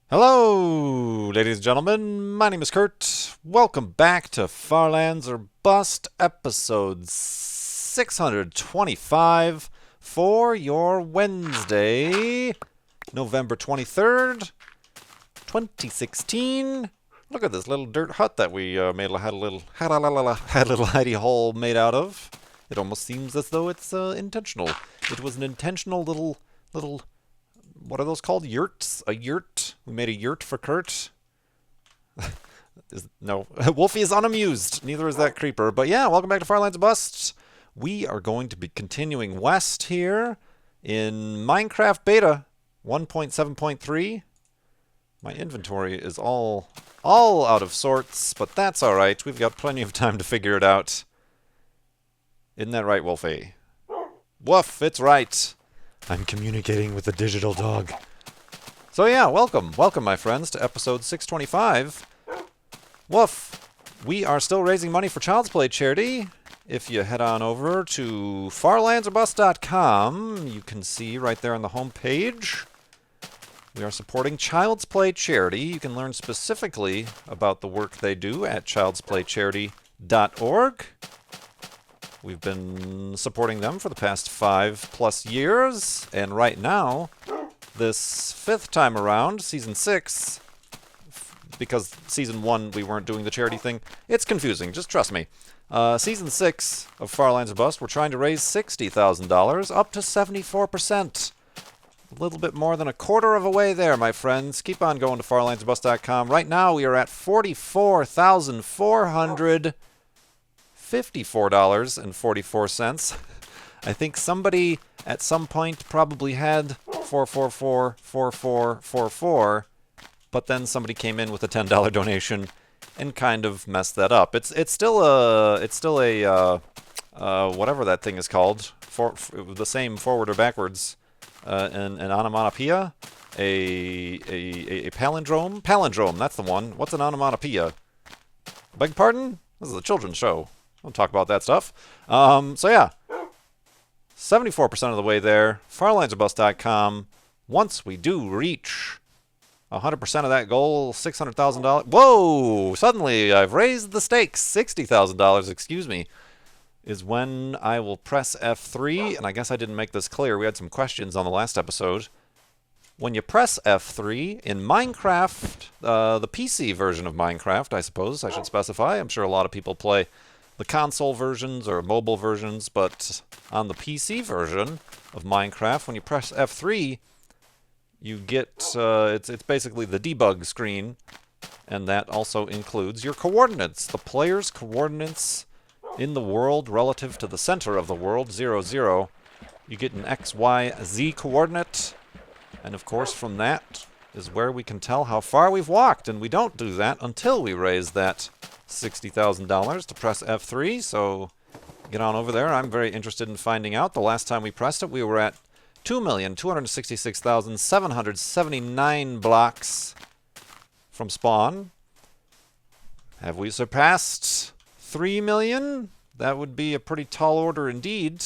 Hello, ladies and gentlemen. My name is Kurt. Welcome back to Farlands or Bust, episode 625 for your Wednesday, November 23rd, 2016. Look at this little dirt hut that we had a little hidey hole made out of. It almost seems as though it's intentional. It was an intentional little what are those called? Yurts? A yurt? We made a yurt for Kurt. No, Wolfie is unamused. Neither is that creeper. But yeah, welcome back to Farlands Busts. We are going to be continuing west here in Minecraft Beta 1.7.3. My inventory is all out of sorts, but that's all right. We've got plenty of time to figure it out. Isn't that right, Wolfie? Woof, it's right. I'm communicating with the digital dog. So yeah, welcome, my friends, to episode 625. Woof! We are still raising money for Child's Play charity. If you head on over to farlandsorbust.com, you can see right there on the home page, we are supporting Child's Play charity. You can learn specifically about the work they do at childsplaycharity.org. We've been supporting them for the past 5+ years, and right now, this 5th time around, Season 6, because Season 1 we weren't doing the charity thing, it's confusing, just trust me. Season 6 of Farlands or Bust, we're trying to raise $60,000, up to 74%. A little bit more than a quarter of a way there, my friends. Keep on going to farlandsorbust.com. Right now we are at $44,454.44. I think somebody at some point probably had 4444444, but then somebody came in with a $10 donation and kind of messed that up. It's still a whatever that thing is called, the same forward or backwards, an onomatopoeia, a palindrome. Palindrome, that's the one. What's an onomatopoeia? Beg pardon? This is a children's show. Don't talk about that stuff. So yeah, 74% of the way there. Farlandsorbust.com. Once we do reach 100% of that goal, $600,000. Whoa! Suddenly I've raised the stakes. $60,000, excuse me, is when I will press F3. And I guess I didn't make this clear. We had some questions on the last episode. When you press F3 in Minecraft, the PC version of Minecraft, I suppose I should specify. I'm sure a lot of people play the console versions or mobile versions, but on the PC version of Minecraft, when you press F3, you get, it's basically the debug screen, and that also includes your coordinates, the player's coordinates in the world relative to the center of the world, 0, 0. You get an X, Y, Z coordinate. And of course, from that is where we can tell how far we've walked. And we don't do that until we raise that $60,000 to press F3. So get on over there. I'm very interested in finding out. The last time we pressed it, we were at 2,266,779 blocks from spawn. Have we surpassed 3 million? That would be a pretty tall order indeed.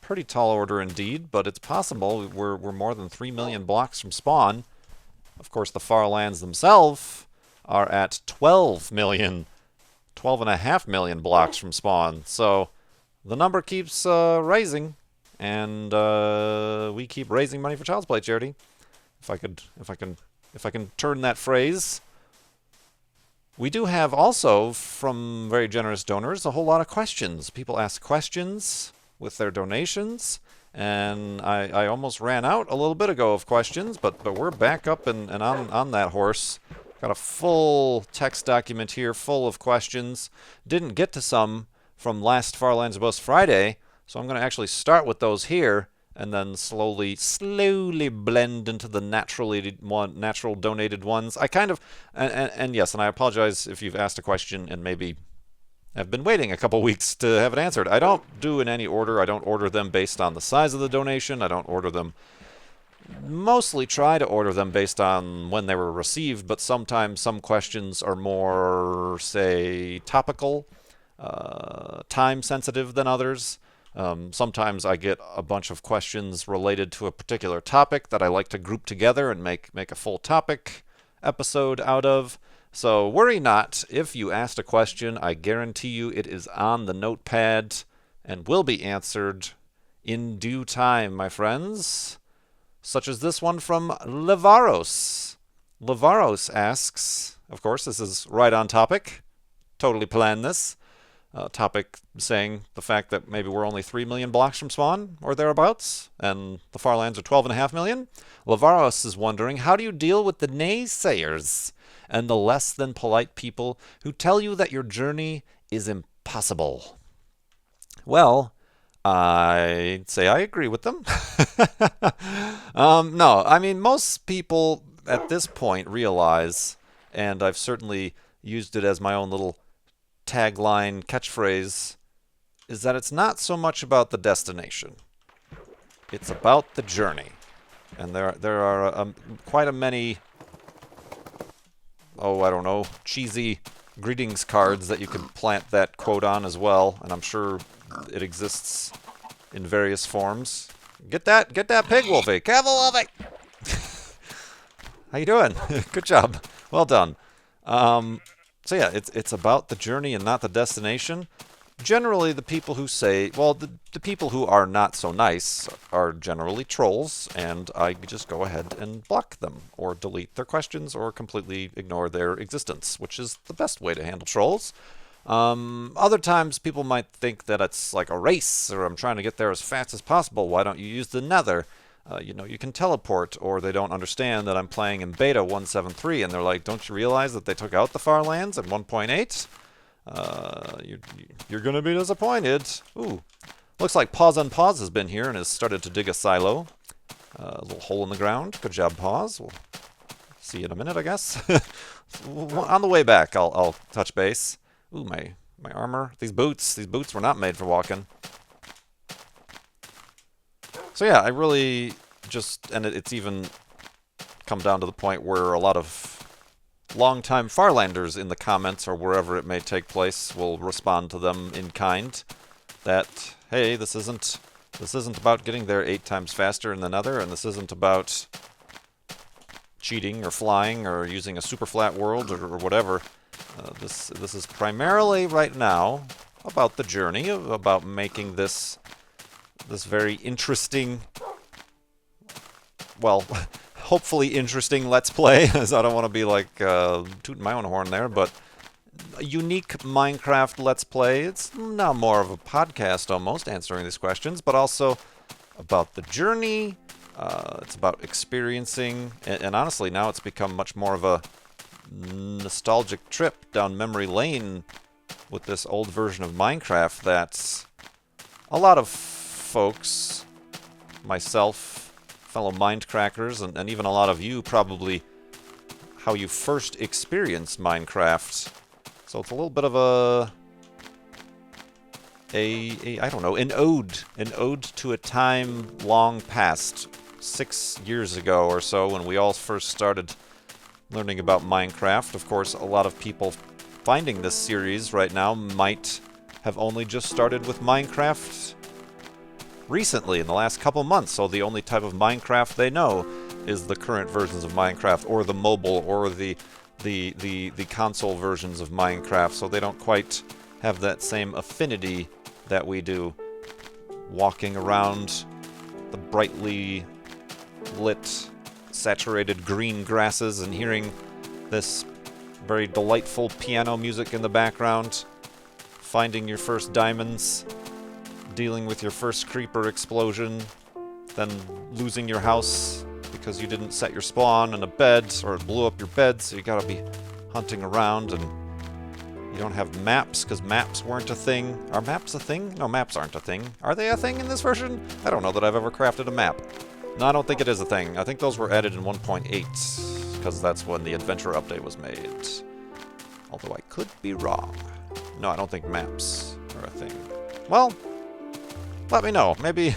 Pretty tall order indeed, but it's possible we're more than 3 million blocks from spawn. Of course, the Farlands themselves are at 12 million, 12.5 million blocks from spawn. So the number keeps rising, and we keep raising money for Child's Play charity. If I can turn that phrase. We do have also, from very generous donors, a whole lot of questions. People ask questions with their donations, and I almost ran out a little bit ago of questions, but we're back up and on that horse. Got a full text document here full of questions. Didn't get to some from last Farlands Bust Friday, so I'm going to actually start with those here and then slowly blend into the natural donated ones. I kind of, and yes, and I apologize if you've asked a question and maybe I've been waiting a couple weeks to have it answered. I don't do in any order. I don't order them based on the size of the donation. I don't order them, mostly try to order them based on when they were received, but sometimes some questions are more, say, topical, time sensitive than others. Sometimes I get a bunch of questions related to a particular topic that I like to group together and make a full topic. episode out of. So worry not. If you asked a question, I guarantee you it is on the notepad and will be answered in due time, my friends. Such as this one from Levaros. Levaros asks, of course, this is right on topic. Totally planned this. Topic saying the fact that maybe we're only 3 million blocks from spawn, or thereabouts, and the far lands are 12.5 million. Levaros is wondering, how do you deal with the naysayers and the less than polite people who tell you that your journey is impossible? Well, I'd say I agree with them. No, I mean, most people at this point realize, and I've certainly used it as my own little tagline, catchphrase, is that it's not so much about the destination. It's about the journey. And there are quite a many, I don't know, cheesy greetings cards that you can plant that quote on as well, and I'm sure it exists in various forms. Get that pig, Wolfie! Careful, Wolfie! How you doing? Good job. Well done. So yeah, it's about the journey and not the destination. Generally, the people who say, well, the people who are not so nice are generally trolls, and I just go ahead and block them, or delete their questions, or completely ignore their existence, which is the best way to handle trolls. Other times, people might think that it's like a race, or I'm trying to get there as fast as possible. Why don't you use the nether? You can teleport, or they don't understand that I'm playing in beta 1.7.3, and they're like, don't you realize that they took out the far lands at 1.8? You're going to be disappointed. Ooh, looks like Pause on Pause has been here and has started to dig a silo. A little hole in the ground. Good job, Pause. We'll see you in a minute, I guess. On the way back, I'll touch base. Ooh, my armor. These boots were not made for walking. So yeah, I really just, and it's even come down to the point where a lot of longtime Farlanders in the comments or wherever it may take place will respond to them in kind that, hey, this isn't about getting there 8 times faster in the nether, and this isn't about cheating or flying or using a super flat world or whatever. This is primarily right now about the journey, about making this very interesting, well, hopefully interesting Let's Play, as I don't want to be like tooting my own horn there, but a unique Minecraft Let's Play. It's now more of a podcast almost, answering these questions, but also about the journey. It's about experiencing, and honestly now it's become much more of a nostalgic trip down memory lane with this old version of Minecraft that a lot of folks, myself, fellow Mindcrackers, and even a lot of you probably how you first experienced Minecraft. So it's a little bit of I don't know, an ode to a time long past, 6 years ago or so, when we all first started learning about Minecraft. Of course, a lot of people finding this series right now might have only just started with Minecraft recently, in the last couple months, so the only type of Minecraft they know is the current versions of Minecraft, or the mobile, or the console versions of Minecraft, so they don't quite have that same affinity that we do, walking around the brightly lit, saturated green grasses and hearing this very delightful piano music in the background, finding your first diamonds, dealing with your first creeper explosion, then losing your house because you didn't set your spawn in a bed, or it blew up your bed, so you gotta be hunting around, and you don't have maps because maps weren't a thing. Are maps a thing? No, maps aren't a thing. Are they a thing in this version? I don't know that I've ever crafted a map. No, I don't think it is a thing. I think those were added in 1.8, because that's when the adventure update was made. Although I could be wrong. No, I don't think maps are a thing. Well, let me know. Maybe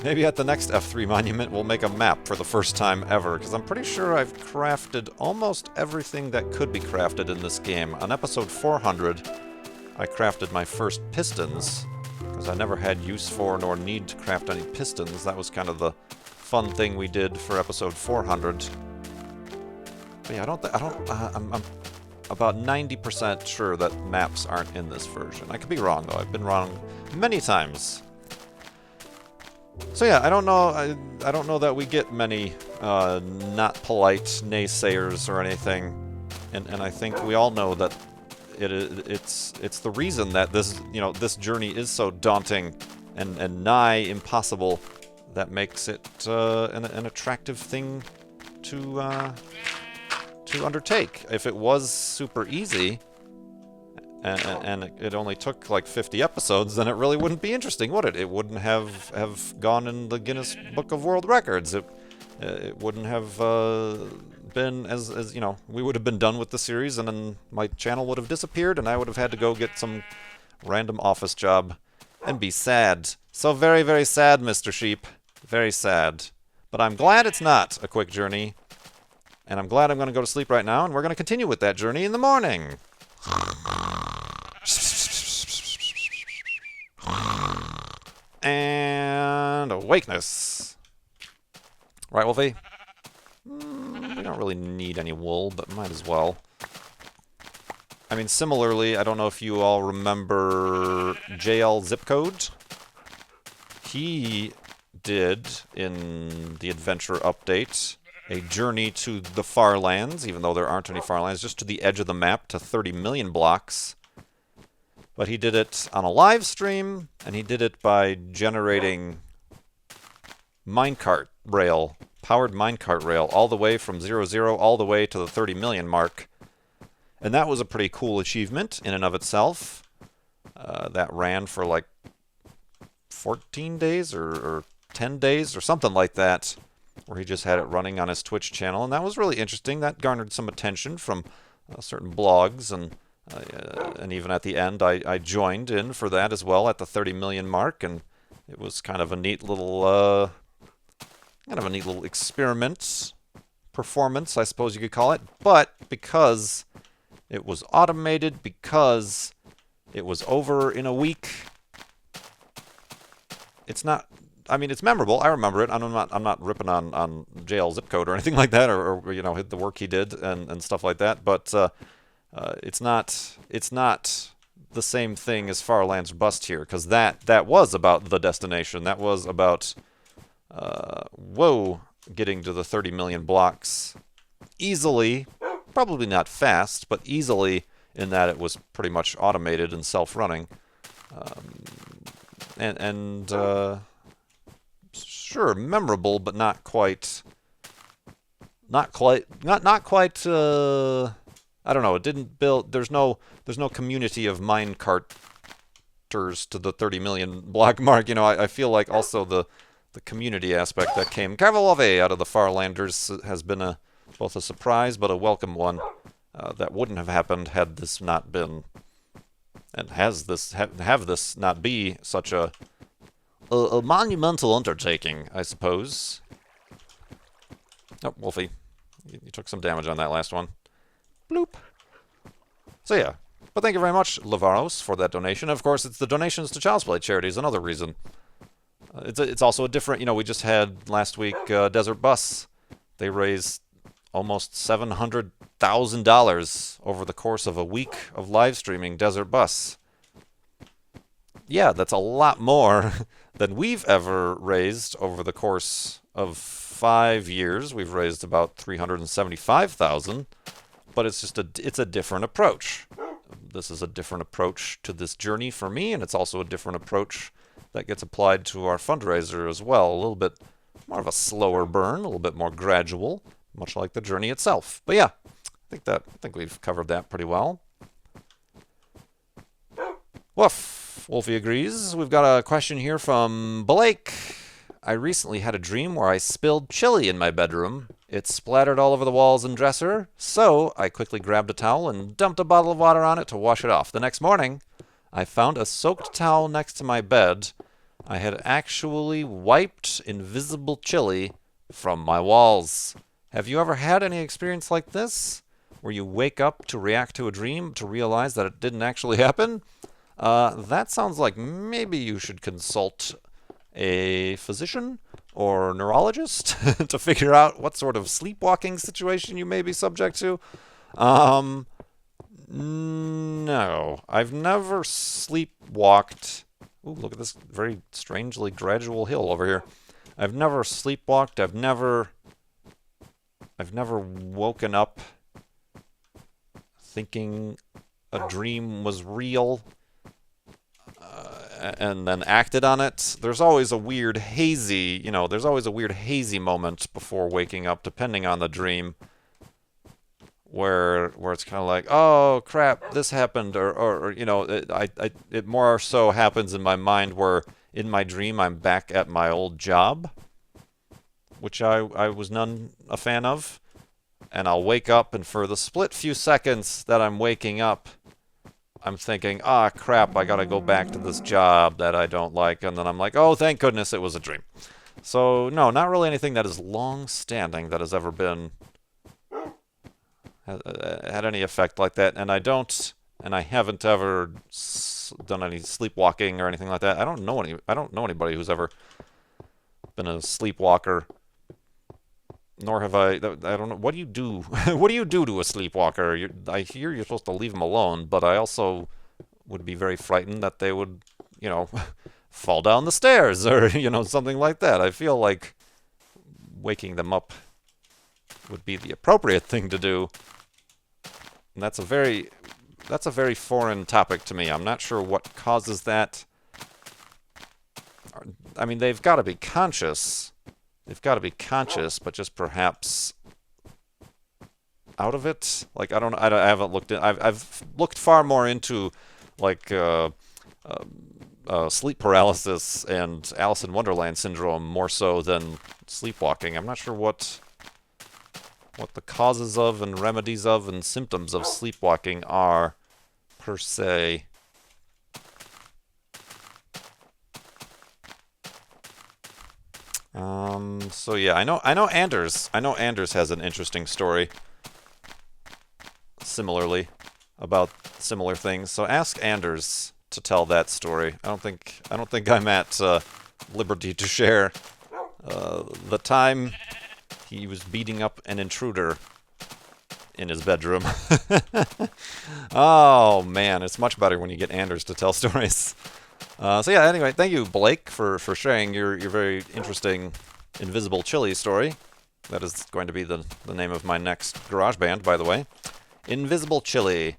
at the next F3 monument we'll make a map for the first time ever, because I'm pretty sure I've crafted almost everything that could be crafted in this game. On episode 400, I crafted my first pistons, because I never had use for nor need to craft any pistons. That was kind of the fun thing we did for episode 400. But yeah, I'm about 90% sure that maps aren't in this version. I could be wrong, though. I've been wrong many times. So yeah, I don't know that we get many not polite naysayers or anything, and I think we all know that it's the reason that this journey is so daunting and nigh impossible that makes it an attractive thing to undertake. If it was super easy and it only took like 50 episodes, then it really wouldn't be interesting, would it? It wouldn't have gone in the Guinness Book of World Records. It wouldn't have been as we would have been done with the series, and then my channel would have disappeared, and I would have had to go get some random office job and be sad. So very, very sad, Mr. Sheep. Very sad. But I'm glad it's not a quick journey, and I'm glad I'm going to go to sleep right now, and we're going to continue with that journey in the morning. And awakeness. Right, Wolfie? We don't really need any wool, but might as well. I mean, similarly, I don't know if you all remember JL Zip Code. He did, in the Adventure Update, a journey to the far lands, even though there aren't any far lands, just to the edge of the map to 30 million blocks. But he did it on a live stream, and he did it by generating minecart rail, powered minecart rail, all the way from 0, all the way to the 30 million mark. And that was a pretty cool achievement in and of itself. That ran for like 14 days or 10 days or something like that, where he just had it running on his Twitch channel, and that was really interesting. That garnered some attention from certain blogs, and even at the end, I joined in for that as well at the 30 million mark, and it was kind of a neat little experiment, performance, I suppose you could call it. But because it was automated, because it was over in a week, it's not. I mean, it's memorable. I remember it. I'm not ripping on JL Zip Code or anything like that, or the work he did and stuff like that. But it's not the same thing as Farlands Bust here, because that was about the destination. That was about getting to the 30 million blocks easily. Probably not fast, but easily, in that it was pretty much automated and self-running. Sure, memorable, but not quite. I don't know. It didn't build. There's no community of minecarters to the 30 million block mark. I feel like also the community aspect that came Carvalove out of the Farlanders has been both a surprise but a welcome one. That wouldn't have happened had this not been, and have this not be such a monumental undertaking, I suppose. Oh, Wolfie, you took some damage on that last one. Bloop. So yeah, but thank you very much, Lavaros, for that donation. Of course, it's the donations to Child's Play charities, another reason. It's also a different, we just had last week Desert Bus. They raised almost $700,000 over the course of a week of live streaming Desert Bus. Yeah, that's a lot more than we've ever raised over the course of 5 years. We've raised about $375,000, but it's a different approach. This is a different approach to this journey for me, and it's also a different approach that gets applied to our fundraiser as well. A little bit more of a slower burn, a little bit more gradual, much like the journey itself. But yeah, I think we've covered that pretty well. Woof. Wolfie agrees. We've got a question here from Blake. I recently had a dream where I spilled chili in my bedroom. It splattered all over the walls and dresser, so I quickly grabbed a towel and dumped a bottle of water on it to wash it off. The next morning, I found a soaked towel next to my bed. I had actually wiped invisible chili from my walls. Have you ever had any experience like this, where you wake up to react to a dream to realize that it didn't actually happen? That sounds like maybe you should consult a physician or neurologist to figure out what sort of sleepwalking situation you may be subject to. No, I've never sleepwalked. Ooh, look at this very strangely gradual hill over here. I've never sleepwalked. I've never woken up thinking a dream was real and then acted on it. There's always a weird hazy, there's always a weird hazy moment before waking up, depending on the dream, where it's kind of like, oh crap, this happened, or it more so happens in my mind where in my dream I'm back at my old job, which I was none a fan of, and I'll wake up, and for the split few seconds that I'm waking up, I'm thinking, ah, crap, I gotta go back to this job that I don't like, and then I'm like, oh, thank goodness it was a dream. So, no, not really anything that is long-standing that has ever been had any effect like that, and I haven't ever done any sleepwalking or anything like that. I don't know anybody who's ever been a sleepwalker. Nor have I don't know. What do you do? What do you do to a sleepwalker? I hear you're supposed to leave them alone, but I also would be very frightened that they would, fall down the stairs or, something like that. I feel like waking them up would be the appropriate thing to do. And that's a very foreign topic to me. I'm not sure what causes that. I mean, they've got to be conscious. They've got to be conscious, but just perhaps out of it. Like, I don't know. I haven't looked in. I've looked far more into like sleep paralysis and Alice in Wonderland syndrome more so than sleepwalking. I'm not sure what the causes of and remedies of and symptoms of sleepwalking are per se. So yeah, I know Anders has an interesting story similarly about similar things. So ask Anders to tell that story. I don't think I'm at liberty to share the time he was beating up an intruder in his bedroom. Oh man, it's much better when you get Anders to tell stories. So yeah, anyway, thank you, Blake, for sharing your very interesting Invisible Chili story. That is going to be the name of my next GarageBand, by the way. Invisible Chili.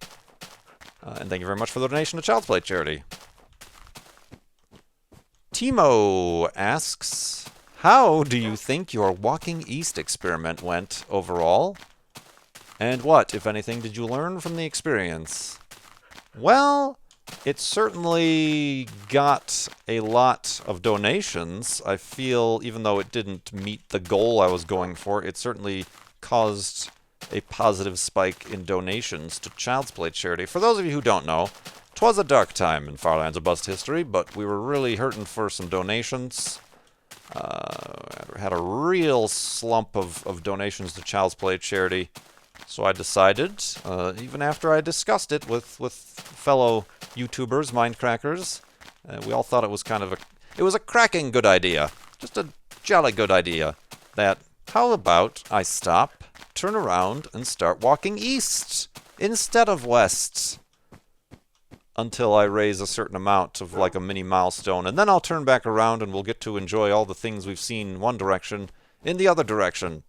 And thank you very much for the donation to Child's Play charity. Timo asks, how do you think your Walking East experiment went overall? And what, if anything, did you learn from the experience? Well, it certainly got a lot of donations. I feel, even though it didn't meet the goal I was going for, it certainly caused a positive spike in donations to Child's Play charity. For those of you who don't know, 'twas a dark time in Far Lands of Bust history, but we were really hurting for some donations. Had a real slump of donations to Child's Play charity. So I decided, even after I discussed it with fellow YouTubers, Mindcrackers, we all thought it was it was a cracking good idea. Just a jolly good idea. That, how about I stop, turn around, and start walking east instead of west until I raise a certain amount of like a mini milestone, and then I'll turn back around and we'll get to enjoy all the things we've seen in one direction in the other direction.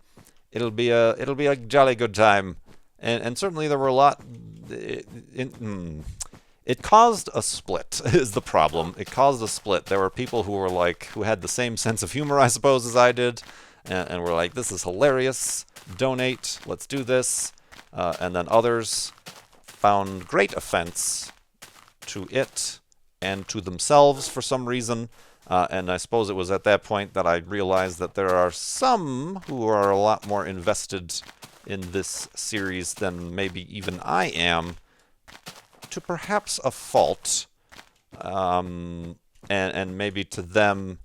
It'll be a jolly good time, and certainly there were a lot. It caused a split is the problem. It caused a split. There were people who had the same sense of humor, I suppose, as I did, and were like, "This is hilarious. Donate. Let's do this." And then others found great offense to it and to themselves for some reason. And I suppose it was at that point that I realized that there are some who are a lot more invested in this series than maybe even I am, to perhaps a fault. And maybe to them,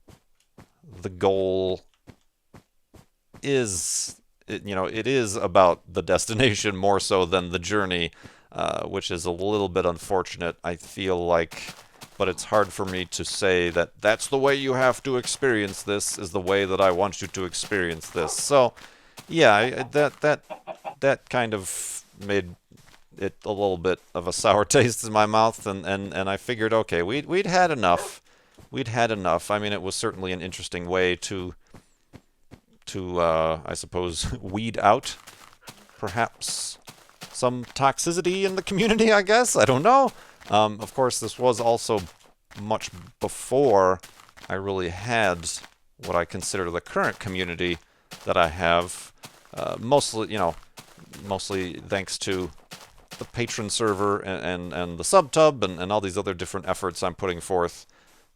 the goal is, it is about the destination more so than the journey, which is a little bit unfortunate. I feel like but it's hard for me to say that that's the way you have to experience this, is the way that I want you to experience this. So, yeah, that kind of made it a little bit of a sour taste in my mouth, and I figured, okay, we'd had enough. We'd had enough. I mean, it was certainly an interesting way to I suppose, weed out perhaps some toxicity in the community, I guess. I don't know. Of course, this was also much before I really had what I consider the current community that I have. Mostly thanks to the patron server and the subtub and all these other different efforts I'm putting forth.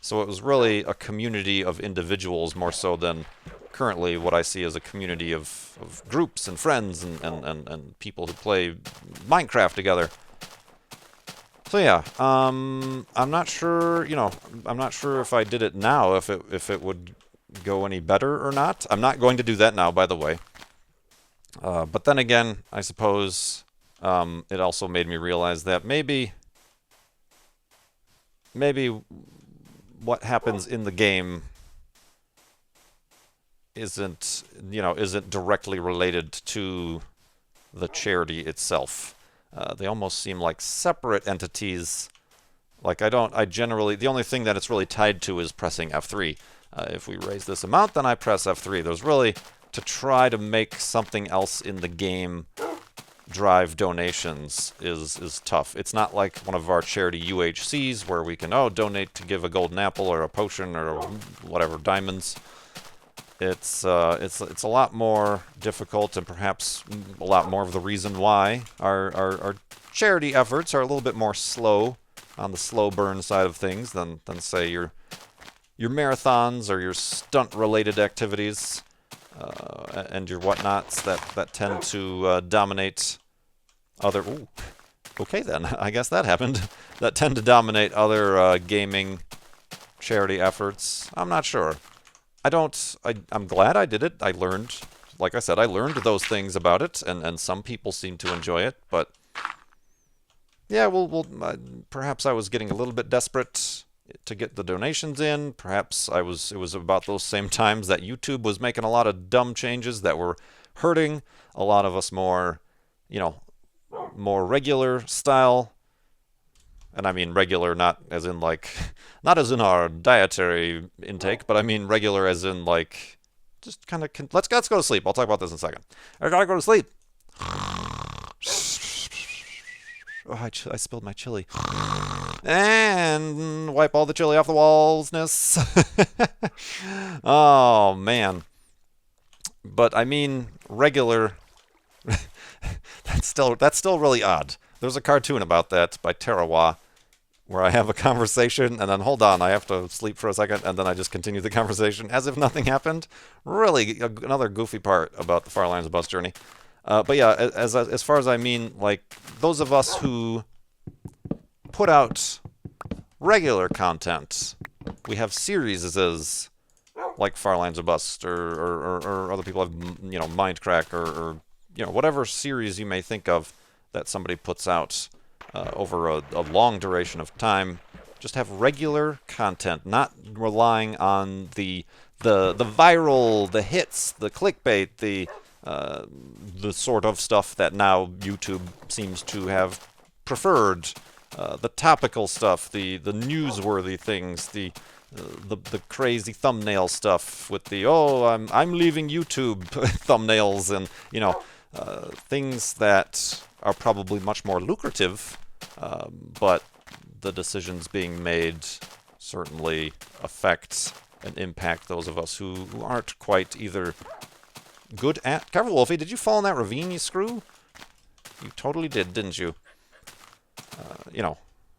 So it was really a community of individuals more so than currently what I see as a community of groups and friends and people who play Minecraft together. So yeah, I'm not sure, I'm not sure if I did it now, if it would go any better or not. I'm not going to do that now, by the way. But then again, I suppose it also made me realize that maybe what happens in the game isn't directly related to the charity itself. They almost seem like separate entities. Like the only thing that it's really tied to is pressing F3. If we raise this amount, then I press F3. There's really, to try to make something else in the game drive donations is tough. It's not like one of our charity UHCs where we can donate to give a golden apple or a potion or whatever, diamonds. It's a lot more difficult, and perhaps a lot more of the reason why our charity efforts are a little bit more slow, on the slow burn side of things, than say your marathons or your stunt related activities. And your whatnots that tend to dominate other... Ooh, okay then, I guess that happened. That tend to dominate other gaming charity efforts. I'm not sure. I'm glad I did it. I learned, like I said, I learned those things about it, and some people seem to enjoy it, but... Yeah, perhaps I was getting a little bit desperate to get the donations in. Perhaps it was about those same times that YouTube was making a lot of dumb changes that were hurting a lot of us more regular style. And I mean regular not as in our dietary intake, but I mean regular as in just kind of let's go to sleep. I'll talk about this in a second. I gotta go to sleep. Oh, I spilled my chili. And wipe all the chili off the wallsness. Oh, man. But, I mean, regular... That's still really odd. There's a cartoon about that by Tarawa, where I have a conversation, and then, hold on, I have to sleep for a second, and then I just continue the conversation as if nothing happened. Really, another goofy part about the Far Lands Bus Journey. But yeah, as far as I mean, those of us who put out regular content, we have series like Far Lands of Bust or other people have, Mindcrack or whatever series you may think of that somebody puts out over a long duration of time. Just have regular content, not relying on the viral, the hits, the clickbait, the sort of stuff that now YouTube seems to have preferred, the topical stuff, the newsworthy things, the crazy thumbnail stuff with the I'm leaving YouTube thumbnails, and things that are probably much more lucrative, but the decisions being made certainly affect and impact those of us who aren't quite either good at... Careful, Wolfie, did you fall in that ravine, you screw? You totally did, didn't you?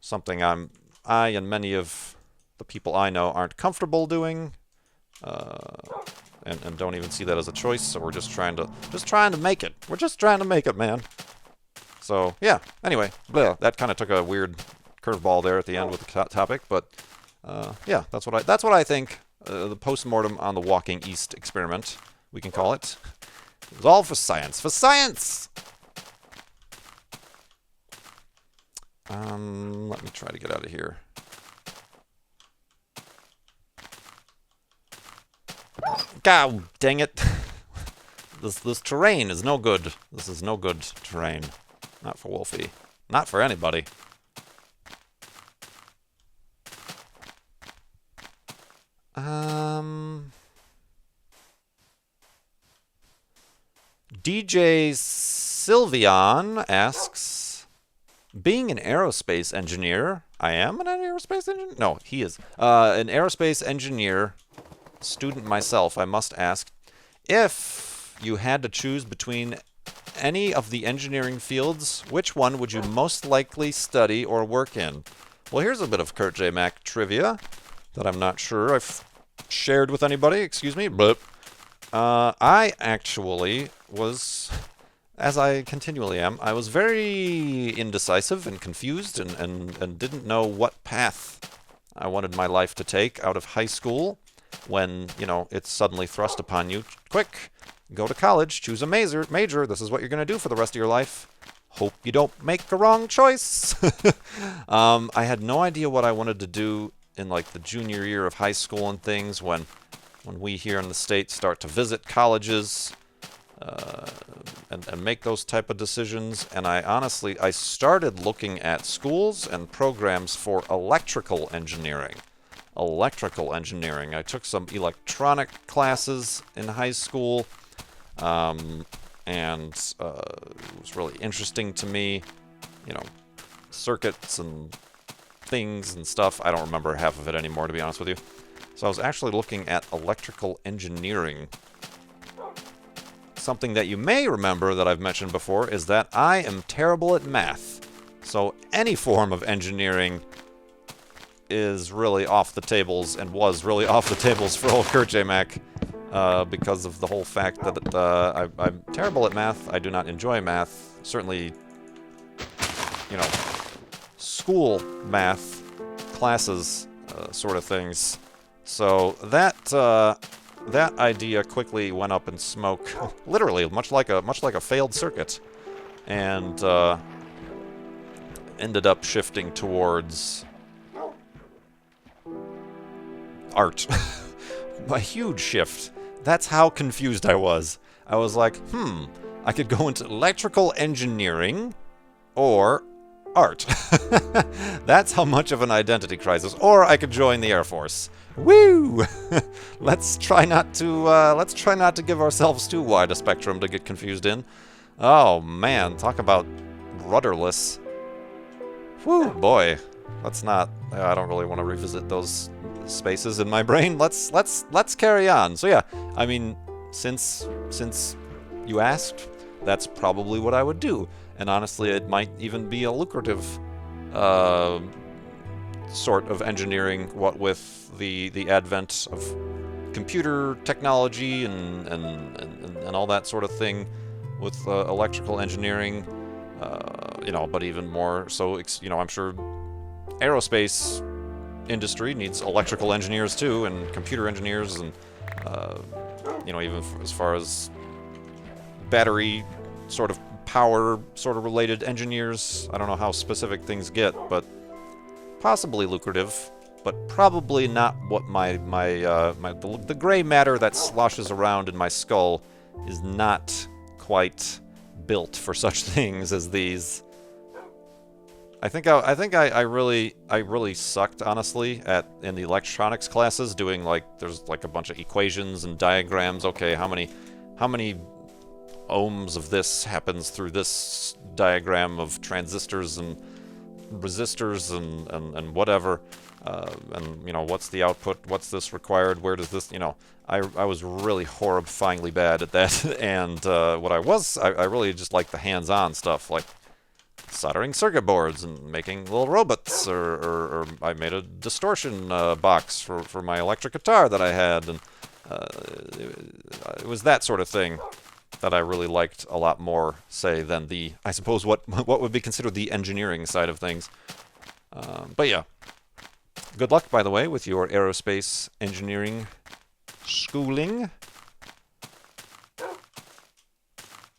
Something I and many of the people I know aren't comfortable doing, and don't even see that as a choice, so we're just trying to make it. We're just trying to make it, man. So, yeah, anyway, that kind of took a weird curveball there at the end with the topic, but, yeah, that's what I think, the post-mortem on the Walking East experiment, we can call it. It was all for science. For science! Let me try to get out of here. God dang it. This terrain is no good. This is no good terrain. Not for Wolfie. Not for anybody. DJ Sylvian asks, being an aerospace engineer, I am an aerospace engineer? No, he is. An aerospace engineer, student myself, I must ask, if you had to choose between any of the engineering fields, which one would you most likely study or work in? Well, here's a bit of Kurt J. Mac trivia that I'm not sure I've shared with anybody, excuse me, but I actually was, as I continually am, I was very indecisive and confused and didn't know what path I wanted my life to take out of high school when, you know, it's suddenly thrust upon you. Quick, go to college, choose a major. This is what you're going to do for the rest of your life. Hope you don't make the wrong choice. I had no idea what I wanted to do in like the junior year of high school and things when we here in the States start to visit colleges and make those type of decisions. And I started looking at schools and programs for electrical engineering. I took some electronic classes in high school, and it was really interesting to me, you know, circuits and things and stuff. I don't remember half of it anymore, to be honest with you. So I was actually looking at electrical engineering. Something that you may remember that I've mentioned before is that I am terrible at math. So any form of engineering is really off the tables and was really off the tables for old Kurt J. Mac because of the whole fact that I'm terrible at math. I do not enjoy math. Certainly, you know, school math classes sort of things. So that idea quickly went up in smoke, literally, much like a failed circuit, and ended up shifting towards art. A huge shift. That's how confused I was. I was like, I could go into electrical engineering or art. That's how much of an identity crisis. Or I could join the Air Force. Woo! Let's try not to give ourselves too wide a spectrum to get confused in. Oh man, talk about rudderless. Whew, boy. Let's not. I don't really want to revisit those spaces in my brain. Let's carry on. So yeah, I mean, since you asked, that's probably what I would do. And honestly, it might even be a lucrative sort of engineering, what with the advent of computer technology and all that sort of thing with electrical engineering, you know, but even more so, you know, I'm sure aerospace industry needs electrical engineers too, and computer engineers, and you know, even as far as battery sort of power sort of related engineers. I don't know how specific things get, but possibly lucrative, but probably not what the gray matter that sloshes around in my skull is not quite built for such things as these. I think I really sucked, honestly, in the electronics classes, doing like, there's like a bunch of equations and diagrams. Okay, how many ohms of this happens through this diagram of transistors and resistors and whatever, and you know, what's the output, what's this required, where does this, you know, I was really horrifyingly bad at that. And I really just like the hands-on stuff, like soldering circuit boards and making little robots, or I made a distortion box for my electric guitar that I had, and it was that sort of thing that I really liked a lot more, say, than the, I suppose, what would be considered the engineering side of things. But yeah, good luck, by the way, with your aerospace engineering schooling.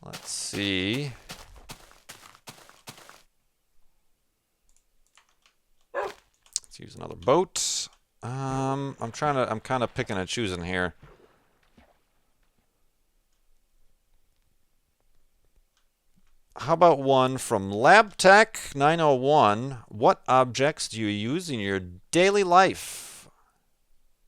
Let's see. Let's use another boat. I'm kind of picking and choosing here. how about one from LabTech901? What objects do you use in your daily life?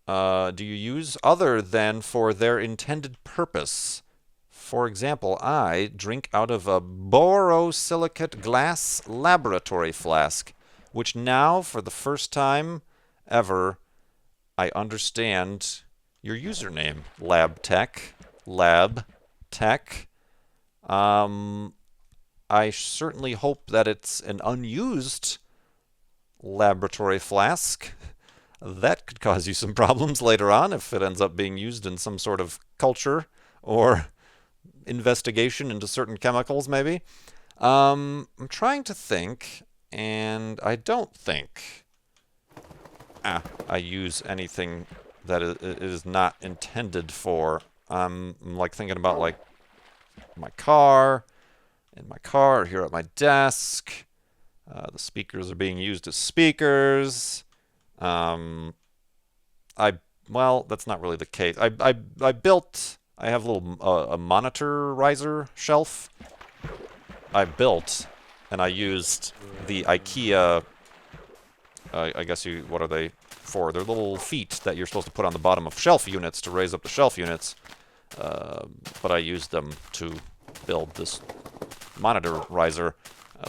Do you use other than for their intended purpose? For example, I drink out of a borosilicate glass laboratory flask, which now, for the first time ever, I understand your username, LabTech. LabTech. I certainly hope that it's an unused laboratory flask. That could cause you some problems later on if it ends up being used in some sort of culture or investigation into certain chemicals, maybe. I'm trying to think, and I don't think I use anything that it is not intended for. I'm like thinking about like my car, here at my desk. The speakers are being used as speakers. Well, that's not really the case. I have a little a monitorizer shelf. I built, and I used the IKEA. I guess what are they for? They're little feet that you're supposed to put on the bottom of shelf units to raise up the shelf units. But I used them to build this monitorizer.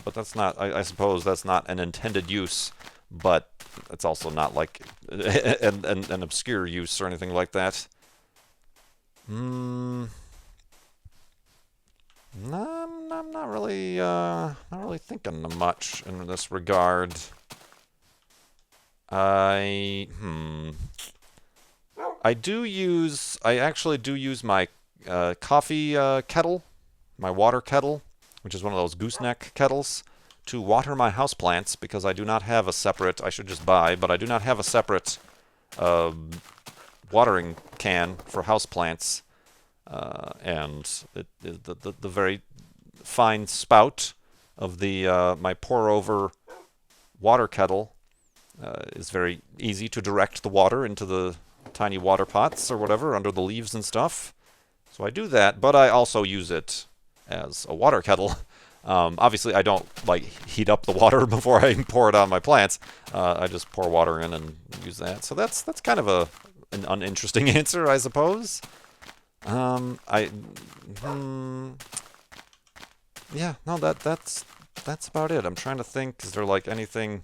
But that's not, I suppose that's not an intended use, but it's also not like an obscure use or anything like that. No, I'm not really thinking much in this regard. I actually do use my coffee kettle, my water kettle, which is one of those gooseneck kettles, to water my houseplants because I do not have a separate, I should just buy, but I do not have a separate watering can for houseplants. And the very fine spout of the my pour-over water kettle is very easy to direct the water into the tiny water pots or whatever under the leaves and stuff. So I do that, but I also use it as a water kettle. Obviously, I don't like heat up the water before I pour it on my plants. I just pour water in and use that. So that's kind of an uninteresting answer, I suppose. Yeah, no, that's about it. I'm trying to think. Is there like anything?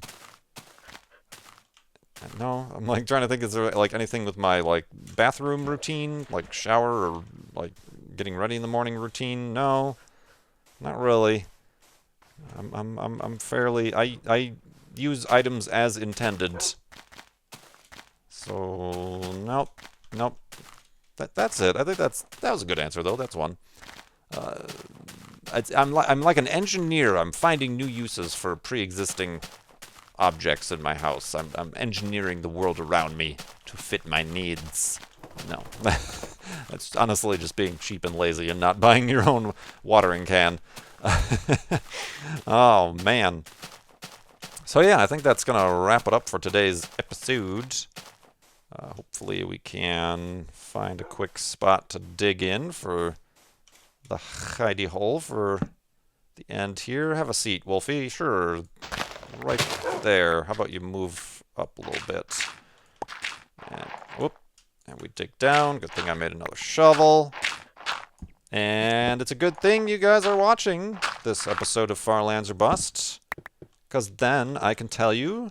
No, I'm like trying to think. Is there like anything with my like bathroom routine, like shower or like getting ready in the morning routine? No, not really. I'm fairly. I use items as intended. So nope. That's it. I think that was a good answer though. That's one. I'm like an engineer. I'm finding new uses for pre-existing objects in my house. I'm engineering the world around me to fit my needs. No, that's honestly just being cheap and lazy and not buying your own watering can. Oh man. So yeah, I think that's gonna wrap it up for today's episode. Hopefully we can find a quick spot to dig in for the hidey hole for the end here. Have a seat, Wolfie. Sure. Right there. How about you move up a little bit? And whoop. And we dig down. Good thing I made another shovel. And it's a good thing you guys are watching this episode of Far Lands or Bust, because then I can tell you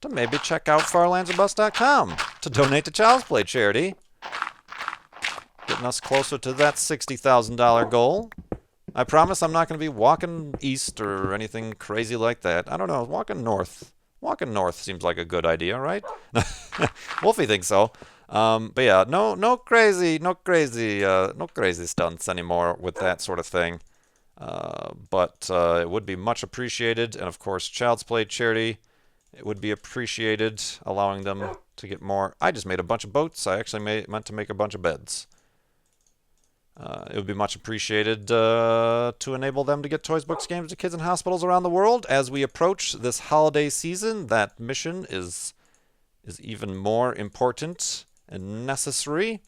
to maybe check out farlandsorbust.com to donate to Child's Play charity. Getting us closer to that $60,000 goal. I promise I'm not going to be walking east or anything crazy like that. I don't know, walking north. Walking north seems like a good idea, right? Wolfie thinks so. But yeah, no crazy stunts anymore with that sort of thing. But it would be much appreciated, and of course, Child's Play charity, it would be appreciated, allowing them to get more. I just made a bunch of boats. I actually meant to make a bunch of beds. It would be much appreciated to enable them to get toys, books, games to kids in hospitals around the world. As we approach this holiday season, that mission is even more important and necessary.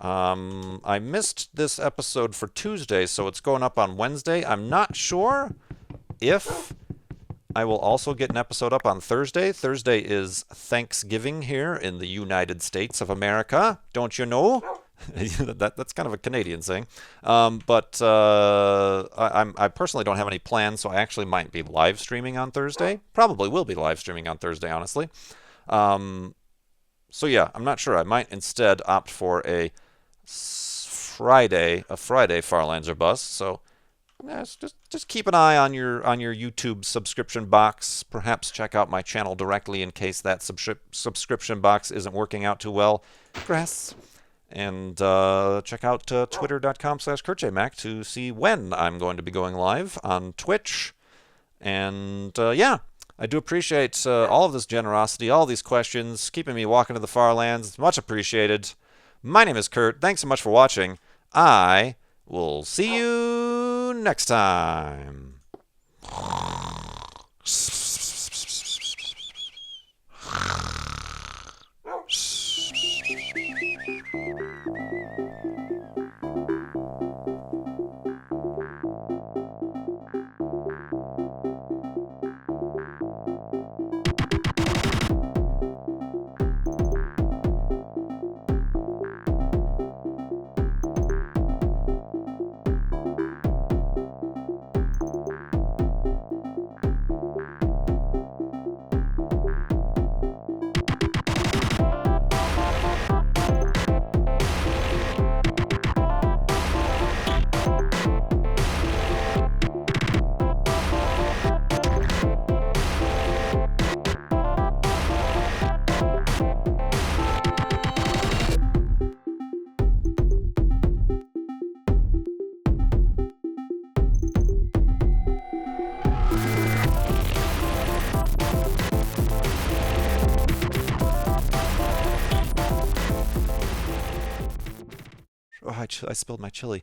I missed this episode for Tuesday, so it's going up on Wednesday. I'm not sure if I will also get an episode up on Thursday. Thursday is Thanksgiving here in the United States of America. Don't you know? That's kind of a Canadian saying. But I personally don't have any plans, so I actually might be live streaming on Thursday. Probably will be live streaming on Thursday, honestly. So yeah, I'm not sure. I might instead opt for a Friday Farlands or Bust. So yeah, just keep an eye on your YouTube subscription box. Perhaps check out my channel directly in case that subscription box isn't working out too well. Grass. And check out twitter.com/KurtJMac to see when I'm going to be going live on Twitch. And yeah, I do appreciate all of this generosity, all these questions, keeping me walking to the far lands. It's much appreciated. My name is Kurt. Thanks so much for watching. I will see you next time. Oh, I spilled my chili.